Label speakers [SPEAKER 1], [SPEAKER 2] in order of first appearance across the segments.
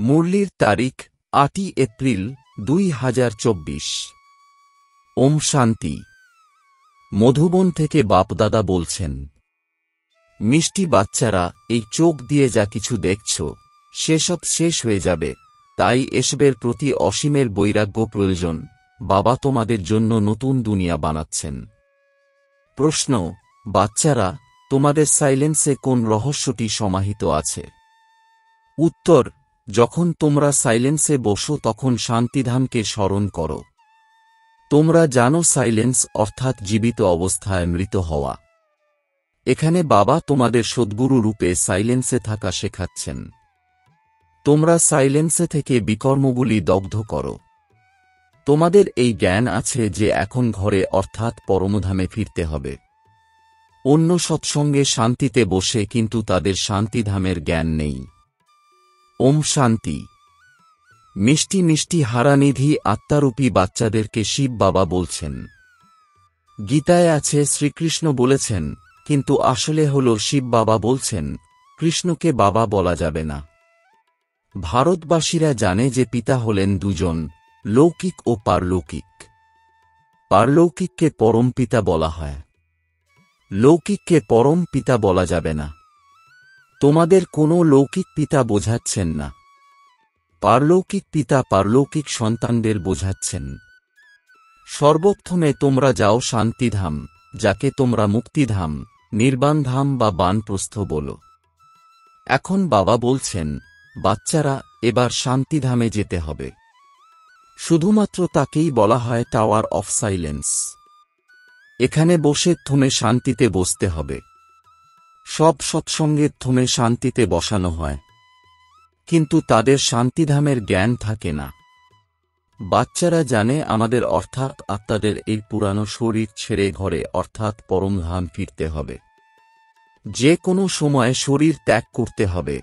[SPEAKER 1] মুরলির তারিখ ৮ই এপ্রিল ২০২৪। ওম শান্তি। মধুবন থেকে বাপদাদা বলছেন, মিষ্টি বাচ্চারা, এই চোখ দিয়ে যা কিছু দেখছ সেসব শেষ হয়ে যাবে, তাই এসবের প্রতি অসীমের বৈরাগ্য প্রয়োজন। বাবা তোমাদের জন্য নতুন দুনিয়া বানাচ্ছেন। প্রশ্ন, বাচ্চারা, তোমাদের সাইলেন্সে কোন রহস্যটি সমাহিত আছে? উত্তর, যখন তোমরা সাইলেন্সে বসো তখন শান্তিধামকে স্মরণ করো। তোমরা জানো সাইলেন্স অর্থাৎ জীবিত অবস্থায় মৃত হওয়া। এখানে বাবা তোমাদের সদ্গুরু রূপে সাইলেন্সে থাকা শেখাচ্ছেন। তোমরা সাইলেন্সে থেকে বিকর্মগুলি দগ্ধ করো। তোমাদের এই জ্ঞান আছে যে এখন ঘরে অর্থাৎ পরমধামে ফিরতে হবে। অন্য সৎসঙ্গে শান্তিতে বসে কিন্তু তাদের শান্তিধামের জ্ঞান নেই। ওম শান্তি। মিষ্টি মিষ্টি হারানিধি আত্মারূপী বাচ্চাদেরকে শিব বাবা বলছেন। গীতায় আছে শ্রীকৃষ্ণ বলেছেন, কিন্তু আসলে হল শিব বাবা বলছেন, কৃষ্ণকে বাবা বলা যাবে না। ভারতবাসীরা জানে যে পিতা হলেন দুজন, লৌকিক ও পারলৌকিক। পারলৌকিককে পরম পিতা বলা হয়, লৌকিককে পরম পিতা বলা যাবে না। তোমাদের কোনো লৌকিক পিতা বোঝাচ্ছেন না। পারলৌকিক পিতা পারলৌকিক সন্তানদের বোঝাচ্ছেন। সর্বপ্রথমে তোমরা যাও শান্তিধাম, যাকে তোমরা মুক্তিধাম, নির্বাণধাম বা বানপ্রস্থ বলো। এখন বাবা বলছেন, বাচ্চারা, এবার শান্তিধামে যেতে হবে। শুধুমাত্র তাকেই বলা হয় টাওয়ার অফ সাইলেন্স। এখানে বসে থমে শান্তিতে বসতে হবে। সব সৎসঙ্গের থমে শান্তিতে বসানো হয়, কিন্তু তাদের শান্তিধামের জ্ঞান থাকে না। বাচ্চারা জানে আমাদের অর্থাৎ আত্মাদের এই পুরানো শরীর ছেড়ে ঘরে অর্থাৎ পরমধাম ফিরতে হবে। যে কোনো সময় শরীর ত্যাগ করতে হবে,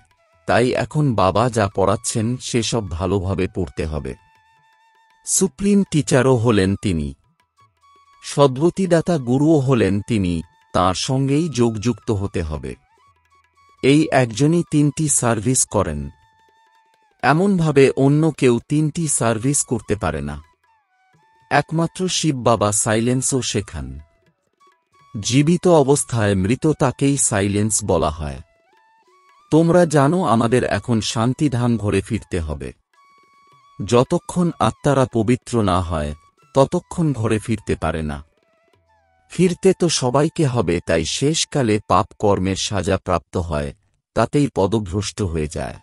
[SPEAKER 1] তাই এখন বাবা যা পড়াচ্ছেন সেসব ভালোভাবে পড়তে হবে। সুপ্রিম টিচারও হলেন তিনি, সদ্গতিদাতা গুরুও হলেন তিনি, তাঁর সঙ্গেই যোগযুক্ত হতে হবে। এই একজনই তিনটি সার্ভিস করেন। এমনভাবে অন্য কেউ তিনটি সার্ভিস করতে পারে না। একমাত্র শিব বাবা সাইলেন্সও শেখান। জীবিত অবস্থায় মৃত তাকেই সাইলেন্স বলা হয়। তোমরা জানো আমাদের এখন শান্তিধাম ঘরে ফিরতে হবে। যতক্ষণ আত্মারা পবিত্র না হয় ততক্ষণ ঘরে ফিরতে পারে না। ফিরতে তো সবাইকে হবে, তাই শেষকালে পাপ কর্মের সাজা প্রাপ্ত হয়, তাতেই পদভ্রষ্ট হয়ে যায়।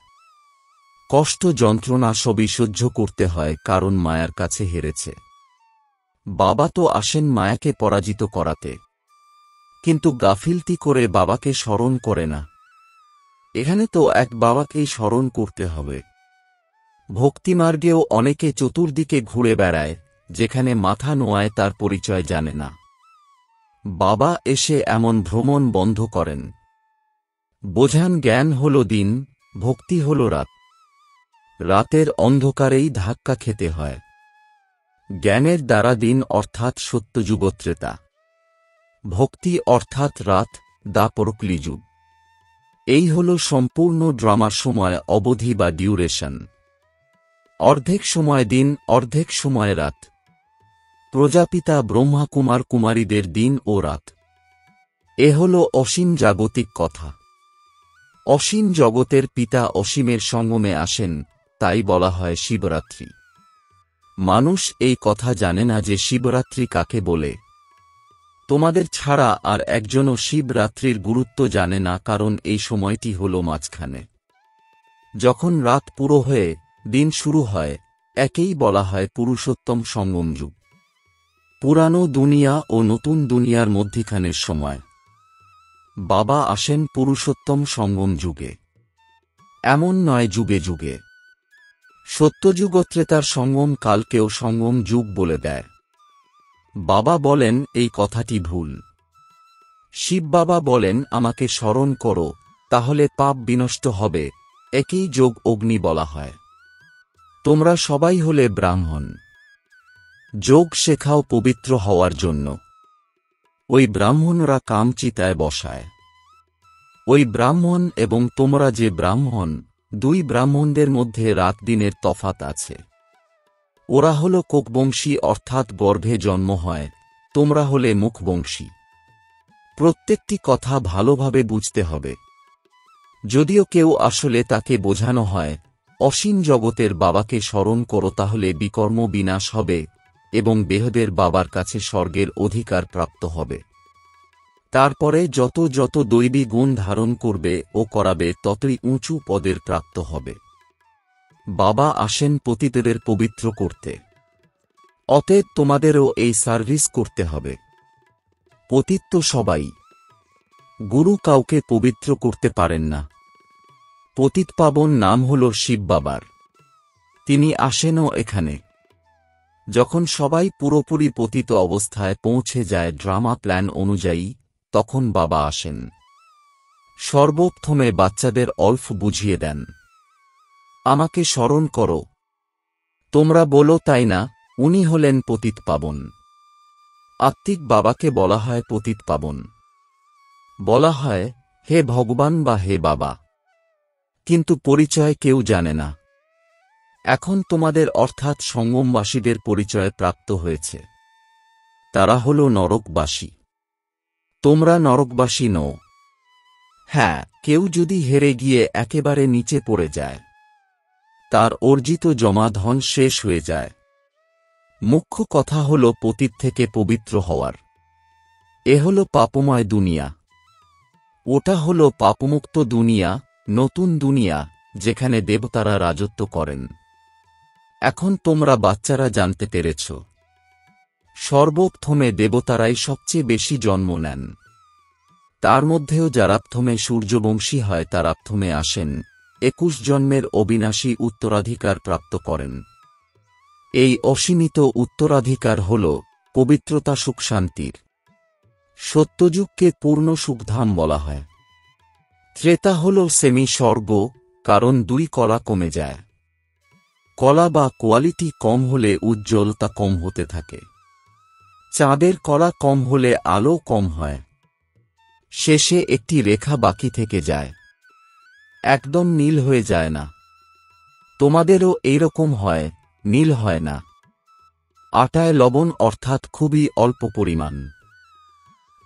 [SPEAKER 1] কষ্ট যন্ত্রণা সবই সহ্য করতে হয়, কারণ মায়ার কাছে হেরেছে। বাবা তো আসেন মায়াকে পরাজিত করাতে, কিন্তু গাফিলতি করে বাবাকে স্মরণ করে না। এখানে তো এক বাবাকেই স্মরণ করতে হবে। ভক্তিমার্গেও অনেকে চতুর্দিকে ঘুরে বেড়ায়, যেখানে মাথা নোয়ায় তার পরিচয় জানে না। বাবা এসে এমন ভ্রমণ বন্ধ করেন। বোঝান জ্ঞান হল দিন, ভক্তি হল রাত। রাতের অন্ধকারেই ধাক্কা খেতে হয়। জ্ঞানের দ্বারা দিন অর্থাৎ সত্যযুগত্রেতা, ভক্তি অর্থাৎ রাত, দ্বাপরকলিযুগ। এই হল সম্পূর্ণ ড্রামার সময় অবধি বা ডিউরেশন। অর্ধেক সময় দিন, অর্ধেক সময় রাত। প্রজাপিতা ব্রহ্মা কুমার কুমারীদের দিন ও রাত। এ হল অসীম জাগতিক কথা। অসীম জগতের পিতা অসীমের সঙ্গমে আসেন, তাই বলা হয় শিবরাত্রি। মানুষ এই কথা জানে না যে শিবরাত্রি কাকে বলে। তোমাদের ছাড়া আর একজনও শিবরাত্রির গুরুত্ব জানে না, কারণ এই সময়টি হল মাঝখানে। যখন রাত পুরো হয়ে দিন শুরু হয়, একেই বলা হয় পুরুষোত্তম সঙ্গম যুগ। পুরানো দুনিয়া ও নতুন দুনিয়ার মধ্যিখানের সময়। বাবা আসেন পুরুষোত্তম সঙ্গম যুগে। এমন নয় যুগে যুগে। সত্যযুগত্রেতার সঙ্গম কালকেও সঙ্গম যুগ বলে দেয়। বাবা বলেন এই কথাটি ভুল। শিব বাবা বলেন আমাকে স্মরণ করো, তাহলে পাপ বিনষ্ট হবে। একই যোগ অগ্নি বলা হয়। তোমরা সবাই হলে ব্রাহ্মণ। যোগ শেখাও পবিত্র হওয়ার জন্য। ওই ব্রাহ্মণরা কামচিতায় বসায়। ওই ব্রাহ্মণ এবং তোমরা যে ব্রাহ্মণ, দুই ব্রাহ্মণদের মধ্যে রাত দিনের তফাত আছে। ওরা হল কোকবংশী অর্থাৎ গর্ভে জন্ম হয়, তোমরা হলে মুখবংশী। প্রত্যেকটি কথা ভালোভাবে বুঝতে হবে। যদিও কেউ আসলে তাকে বোঝানো হয় অসীম জগতের বাবাকে স্মরণ করো, তাহলে বিকর্ম বিনাশ হবে এবং দেহদের বাবার কাছে স্বর্গের অধিকার প্রাপ্ত হবে। তারপরে যত যত দৈবী গুণ ধারণ করবে ও করাবে ততই উঁচু পদের প্রাপ্ত হবে। বাবা আসেন পতিতদের পবিত্র করতে। অতএব তোমাদেরও এই সার্ভিস করতে হবে। পতিত তো সবাই, গুরু কাউকে পবিত্র করতে পারেন না। পতিত পাবন নাম হল শিব বাবার। তিনি আসেনও এখানে। যখন সবাই পুরোপুরি পতিত অবস্থায় পৌঁছে যায় ড্রামা প্ল্যান অনুযায়ী, তখন বাবা আসেন। সর্বপ্রথমে বাচ্চাদের অল্প বুঝিয়ে দেন, আমাকে স্মরণ করো। তোমরা বলো তাই না, উনি হলেন পতিত পাবন। আত্মিক বাবাকে বলা হয় পতিত পাবন। বলা হয় হে ভগবান বা হে বাবা, কিন্তু পরিচয় কেউ জানে না। এখন তোমাদের অর্থাৎ সঙ্গমবাসীদের পরিচয় প্রাপ্ত হয়েছে। তারা হল নরকবাসী। তোমরা নরকবাসী নও। হ্যাঁ, কেউ যদি হেরে গিয়ে একেবারে নিচে পড়ে যায়, তার অর্জিত জমা ধন শেষ হয়ে যায়। মুখ্য কথা হল পতিত থেকে পবিত্র হওয়ার। এ হল পাপময় দুনিয়া। ওটা হল পাপমুক্ত দুনিয়া, নতুন দুনিয়া, যেখানে দেবতারা রাজত্ব করেন। এখন তোমরা বাচ্চারা জানতে পেরেছ, সর্বপ্রথমে দেবতারাই সবচেয়ে বেশি জন্ম নেন। তার মধ্যেও যারা প্রথমে সূর্যবংশী হয় তারা প্রথমে আসেন, 21 জন্মের অবিনাশী উত্তরাধিকার প্রাপ্ত করেন। এই অসীমিত উত্তরাধিকার হল পবিত্রতা, সুখ, শান্তির। সত্যযুগকে পূর্ণ সুখধাম বলা হয়। ত্রেতা হল সেমি স্বর্গ, কারণ দুই কলা কমে যায়। কলা বা কোয়ালিটি কম হলে উজ্জ্বলতা কম হতে থাকে। চাঁদের কলা কম হলে আলো কম হয়। শেষে একটি রেখা বাকি থেকে যায়, একদম নীল হয়ে যায় না। তোমাদেরও এইরকম হয়, নীল হয় না। আটায় লবণ অর্থাৎ খুবই অল্প পরিমাণ।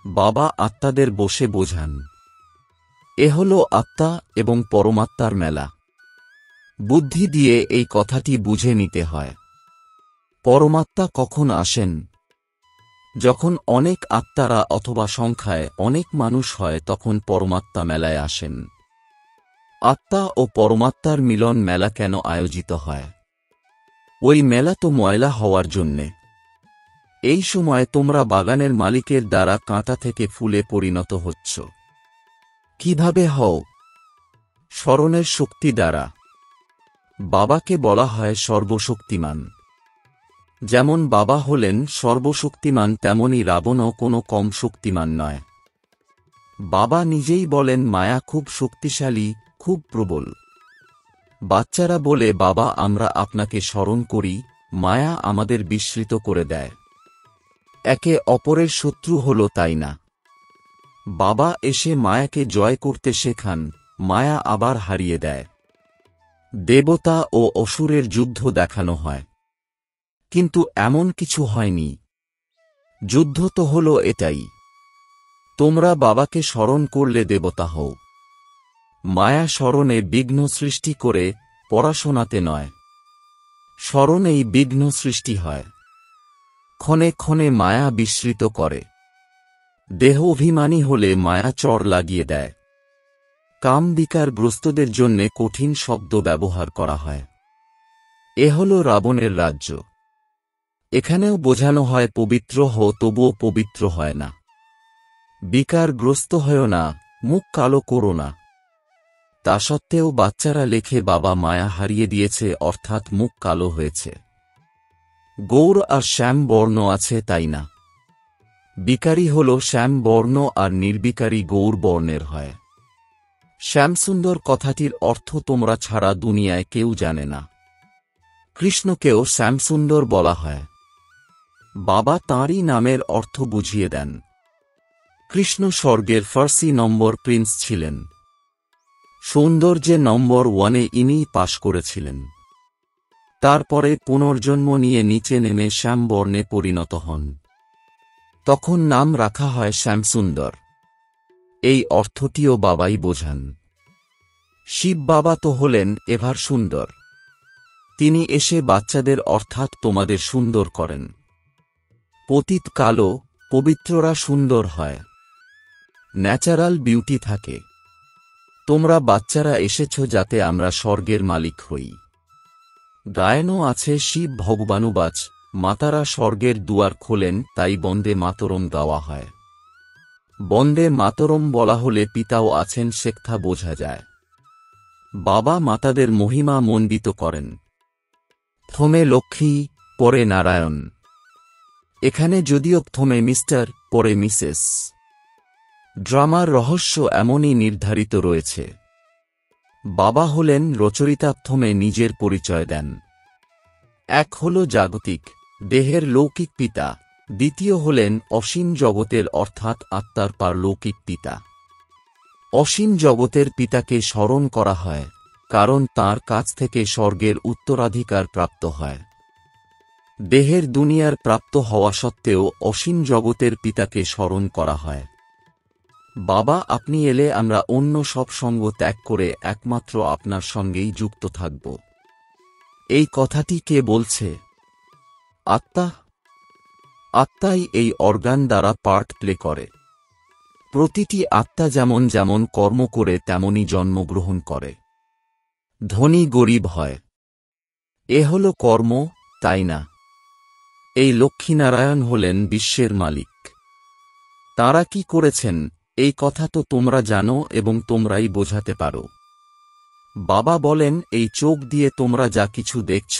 [SPEAKER 1] বাবা আত্মাদের বসে বোঝান, এ হল আত্মা এবং পরমাত্মার মেলা। বুদ্ধি দিয়ে এই কথাটি বুঝে নিতে হয়। পরমাত্মা কখন আসেন? যখন অনেক আত্মারা অথবা সংখ্যায় অনেক মানুষ হয়, তখন পরমাত্মা মেলায় আসেন। আত্মা ও পরমাত্মার মিলন মেলা কেন আয়োজিত হয়? ওই মেলা তো ময়লা হওয়ার জন্যে। এই সময় তোমরা বাগানের মালিকের দ্বারা কাঁটা থেকে ফুলে পরিণত হচ্ছ। কিভাবে হও? স্মরণের শক্তি দ্বারা। বাবাকে বলা হয় সর্বশক্তিমান। যেমন বাবা হলেন সর্বশক্তিমান, তেমনি রাবণও কোনো কম শক্তিমান নয়। বাবা নিজেই বলেন মায়া খুব শক্তিশালী, খুব প্রবল। বাচ্চারা বলে বাবা আমরা আপনাকে স্মরণ করি, মায়া আমাদের বিস্মৃত করে দেয়। একে অপরের শত্রু হল, তাই না? বাবা এসে মায়াকে জয় করতে শেখান, মায়া আবার হারিয়ে দেয়। দেবতা ও অসুরের যুদ্ধ দেখানো হয়, কিন্তু এমন কিছু হয়নি। যুদ্ধ তো হল এটাই, তোমরা বাবাকে স্মরণ করলে দেবতা হও। মায়া স্মরণে বিঘ্ন সৃষ্টি করে, পড়াশোনাতে নয়। স্মরণেই বিঘ্ন সৃষ্টি হয়। ক্ষণে ক্ষণে মায়া বিস্মৃত করে। দেহ অভিমানী হলে মায়া চড় লাগিয়ে দেয়। কাম বিকারগ্রস্তদের জন্যে কঠিন শব্দ ব্যবহার করা হয়। এ হল রাবণের রাজ্য। এখানেও বোঝানো হয় পবিত্র হও, তবুও পবিত্র হয় না। বিকারগ্রস্ত হয় না, মুখ কালো করো না। তা সত্ত্বেও বাচ্চারা লেখে বাবা মায়া হারিয়ে দিয়েছে, অর্থাৎ মুখ কালো হয়েছে। গৌর আর শ্যাম বর্ণ আছে, তাই না? বিকারী হল শ্যাম বর্ণ আর নির্বিকারী গৌর বর্ণের হয়। শ্যামসুন্দর কথাটির অর্থ তোমরা ছাড়া দুনিয়ায় কেউ জানে না। কৃষ্ণকেও শ্যামসুন্দর বলা হয়। বাবা তাঁরই নামের অর্থ বুঝিয়ে দেন। কৃষ্ণ স্বর্গের ফার্সি নম্বর প্রিন্স ছিলেন। সৌন্দর্যে নম্বর 1-এ ইনিই পাশ করেছিলেন। তারপরে পুনর্জন্ম নিয়ে নিচে নেমে শ্যামবর্ণে পরিণত হন। তখন নাম রাখা হয় শ্যামসুন্দর। এই অর্থটিও বাবাই বোঝান। শিব বাবা তো হলেন এভার সুন্দর। তিনি এসে বাচ্চাদের অর্থাৎ তোমাদের সুন্দর করেন। পতিত কালো, পবিত্ররা সুন্দর হয়। ন্যাচারাল বিউটি থাকে। তোমরা বাচ্চারা এসেছ যাতে আমরা স্বর্গের মালিক হই। গায়নও আছে শিব ভগবানুবাচ, মাতারা স্বর্গের দুয়ার খোলেন, তাই বন্দে মাতরম গাওয়া হয়। বন্দে মাতরম বলা হলে পিতাও আছেন সেকথা বোঝা যায়। বাবা মাতাদের মহিমা মণ্ডিত করেন। প্রথমে লক্ষ্মী, পরে নারায়ণ। এখানে যদিও প্রথমে মিস্টার, পরে মিসেস। ড্রামার রহস্য এমনই নির্ধারিত রয়েছে। বাবা হলেন রচয়িতা, প্রথমে নিজের পরিচয় দেন। এক হল জাগতিক, দেহের লৌকিক পিতা, দ্বিতীয় হলেন অসীম জগতের অর্থাৎ আত্মার পারলৌকিক পিতা। অসীম জগতের পিতাকে স্মরণ করা হয়, কারণ তাঁর কাছ থেকে স্বর্গের উত্তরাধিকার প্রাপ্ত হয়। দেহের দুনিয়ার প্রাপ্ত হওয়া সত্ত্বেও অসীম জগতের পিতাকে স্মরণ করা হয়। বাবা আপনি এলে আমরা অন্য সব সঙ্গ ত্যাগ করে একমাত্র আপনার সঙ্গেই যুক্ত থাকব। এই কথাটি কে বলছে? আত্মা। আত্মাই এই অর্গান দ্বারা পার্ট প্লে করে। প্রতিটি আত্মা যেমন যেমন কর্ম করে তেমনি জন্মগ্রহণ করে। ধনী গরিব হয়, এ হল কর্ম, তাই না? এই লক্ষ্মীনারায়ণ হলেন বিশ্বের মালিক। তাঁরা কি করেছেন এই কথা তো তোমরা জানো এবং তোমরাই বোঝাতে পারো। বাবা বলেন এই চোখ দিয়ে তোমরা যা কিছু দেখছ,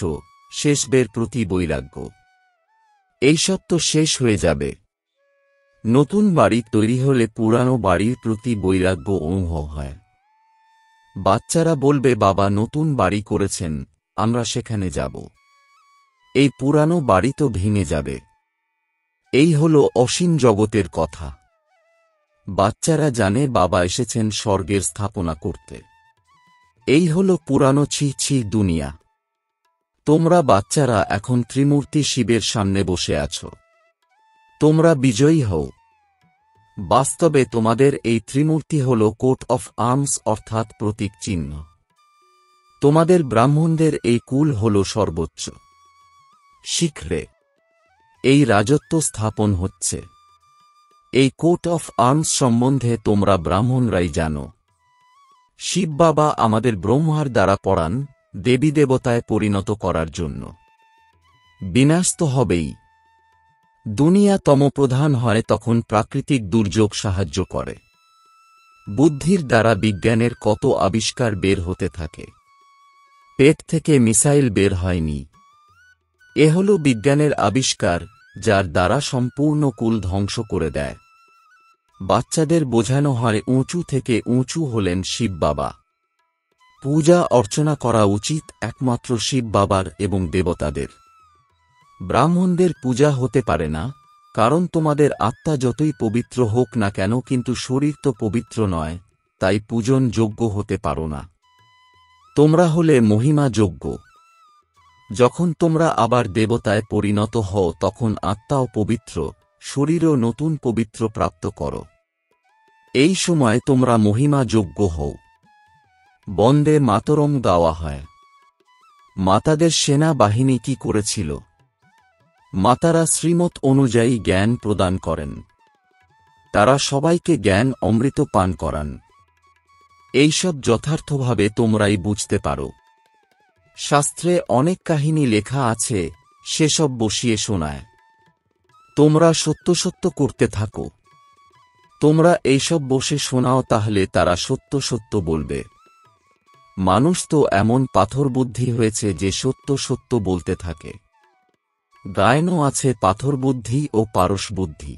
[SPEAKER 1] শেষবের প্রতি বৈরাগ্য। এইসব তো শেষ হয়ে যাবে। নতুন বাড়ি তৈরি হলে পুরানো বাড়ির প্রতি বৈরাগ্য অনুভব হয়। বাচ্চারা বলবে বাবা নতুন বাড়ি করেছেন, আমরা সেখানে যাব। এই পুরানো বাড়ি তো ভেঙে যাবে। এই হল অসীম জগতের কথা। বাচ্চারা জানে বাবা এসেছেন স্বর্গের স্থাপনা করতে। এই হল পুরানো ছি ছি দুনিয়া। তোমরা বাচ্চারা এখন ত্রিমূর্তি শিবের সামনে বসে আছো। তোমরা বিজয়ী হও। বাস্তবে তোমাদের এই ত্রিমূর্তি হল কোট অফ আর্মস অর্থাৎ প্রতীক চিহ্ন। তোমাদের ব্রাহ্মণদের এই কুল হল সর্বোচ্চ। শীঘ্রে এই রাজত্ব স্থাপন হচ্ছে। এই কোট অফ আর্মস সম্বন্ধে তোমরা ব্রাহ্মণরাই জানো। শিব বাবা আমাদের ব্রহ্মার দ্বারা পড়ান দেবী দেবতায় পরিণত করার জন্য। বিনাশ তো হবেই। দুনিয়া তমপ্রধান হয় তখন প্রাকৃতিক দুর্যোগ সাহায্য করে। বুদ্ধির দ্বারা বিজ্ঞানের কত আবিষ্কার বের হতে থাকে। পেট থেকে মিসাইল বের হয়নি। এ হল বিজ্ঞানের আবিষ্কার, যার দ্বারা সম্পূর্ণ কুল ধ্বংস করে দেয়। বাচ্চাদের বোঝানো হয় উঁচু থেকে উঁচু হলেন শিব বাবা। পূজা অর্চনা করা উচিত একমাত্র শিব বাবার এবং দেবতাদের। ব্রাহ্মণদের পূজা হতে পারে না, কারণ তোমাদের আত্মা যতই পবিত্র হোক না কেন কিন্তু শরীর তো পবিত্র নয়, তাই পূজন যোগ্য হতে পারো না। তোমরা হলে মহিমা যোগ্য। যখন তোমরা আবার দেবতায় পরিণত হও তখন আত্মাও পবিত্র, শরীরও নতুন পবিত্র প্রাপ্ত করো। এই সময় তোমরা মহিমা যোগ্য হও। বন্দে মাতরম গাওয়া হয়। মাতাদের সেনা বাহিনী কি করেছিল? মাতারা শ্রীমত অনুযায়ী জ্ঞান প্রদান করেন। তারা সবাইকে জ্ঞান অমৃত পান করান। এইসব যথার্থভাবে তোমরাই বুঝতে পারো। শাস্ত্রে অনেক কাহিনী লেখা আছে, সেসব বসিয়ে শোনায়। তোমরা সত্য সত্য করতে থাকো। তোমরা এইসব বসে শোনাও, তাহলে তারা সত্য সত্য বলবে। মানুষ তো এমন পাথর বুদ্ধি হয়েছে যে সত্য সত্য বলতে থাকে। গায়নও আছে পাথর বুদ্ধি ও পারস বুদ্ধি।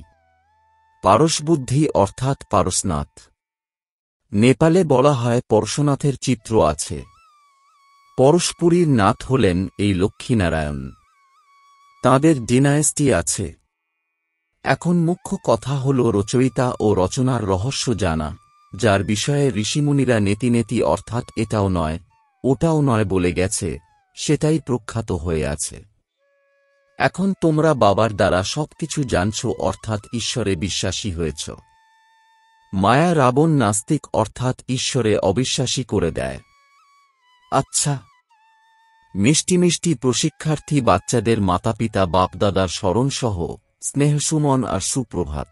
[SPEAKER 1] পারস বুদ্ধি অর্থাৎ পারসনাথ। নেপালে বলা হয় পরশুনাথের চিত্র আছে। পরশপুরীর নাথ হলেন এই লক্ষ্মীনারায়ণ। তাঁদের ডিনায়েস্টি আছে। এখন মুখ্য কথা হল রচয়িতা ও রচনার রহস্য জানা, যার বিষয়ে ঋষিমুনিরা নেতি নেতি অর্থাৎ এটাও নয় ওটাও নয় বলে গেছে, সেটাই প্রখ্যাত হয়ে আছে। এখন তোমরা বাবার দ্বারা সবকিছু জানছ অর্থাৎ ঈশ্বরে বিশ্বাসী হয়েছ। মায়া রাবণ নাস্তিক অর্থাৎ ঈশ্বরে অবিশ্বাসী করে দেয়। আচ্ছা, মিষ্টি মিষ্টি প্রশিক্ষার্থী বাচ্চাদের মাতাপিতা বাপদাদার স্মরণসহ স্নেহসুমন আর সুপ্রভাত।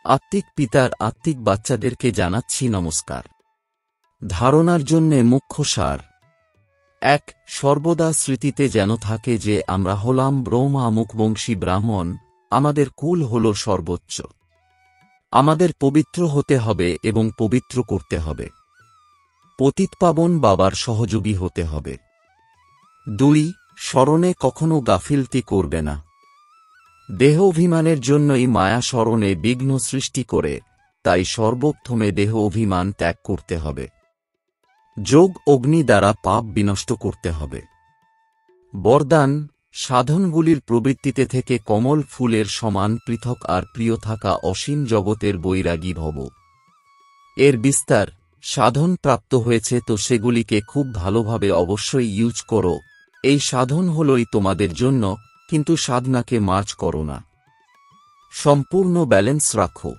[SPEAKER 1] আত্মিক পিতার আত্মিক বাচ্চাদেরকে জানাচ্ছি নমস্কার। ধারণার জন্যে মুখ্য সার। ১. সর্বদা স্মৃতিতে যেন থাকে যে আমরা হলাম ব্রহ্মা মুখবংশী ব্রাহ্মণ, আমাদের কুল হল সর্বোচ্চ। আমাদের পবিত্র হতে হবে এবং পবিত্র করতে হবে। পতিতপাবন বাবার সহযোগী হতে হবে। ২. স্মরণে কখনো গাফিলতি করবে না। দেহ অভিমানের জন্যই মায়া স্মরণে বিঘ্ন সৃষ্টি করে, তাই সর্বপ্রথমে দেহ অভিমান ত্যাগ করতে হবে। যোগ অগ্নি দ্বারা পাপ বিনষ্ট করতে হবে। বরদান, সাধনগুলির প্রবৃত্তিতে থেকে কমল ফুলের সমান পৃথক আর প্রিয় থাকা অসীম জগতের বৈরাগী ভব। এর বিস্তার, সাধন প্রাপ্ত হয়েছে তো সেগুলিকে খুব ভালোভাবে অবশ্যই ইউজ করো। এই সাধন হলই তোমাদের জন্য, কিন্তু সাধনাকে মার্চ করো না। সম্পূর্ণ ব্যালেন্স রাখো।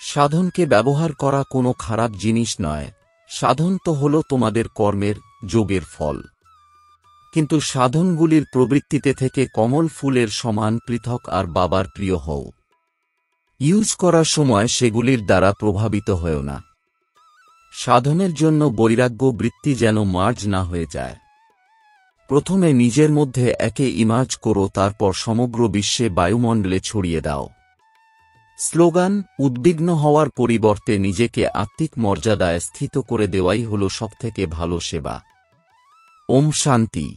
[SPEAKER 1] সাধনকে ব্যবহার করা কোনো খারাপ জিনিস নয়, সাধন তো হল তোমাদের কর্মের, যোগের ফল। কিন্তু সাধনগুলির প্রবৃত্তিতে থেকে কমল ফুলের সমান পৃথক আর বাবার প্রিয় হও। ইউজ করার সময় সেগুলির দ্বারা প্রভাবিত হও না। সাধনের জন্য বৈরাগ্য বৃত্তি যেন মার্জ না হয়ে যায়। প্রথমে নিজের মধ্যে একে ইমার্জ করো, তারপর সমগ্র বিশ্বে বায়ুমণ্ডলে ছড়িয়ে দাও। স্লোগান, উদ্বিগ্ন হওয়ার পরিবর্তে নিজেকে আত্মিক মর্যাদায় স্থিত করে দেওয়াই হল সবথেকে ভালো সেবা। ওম শান্তি।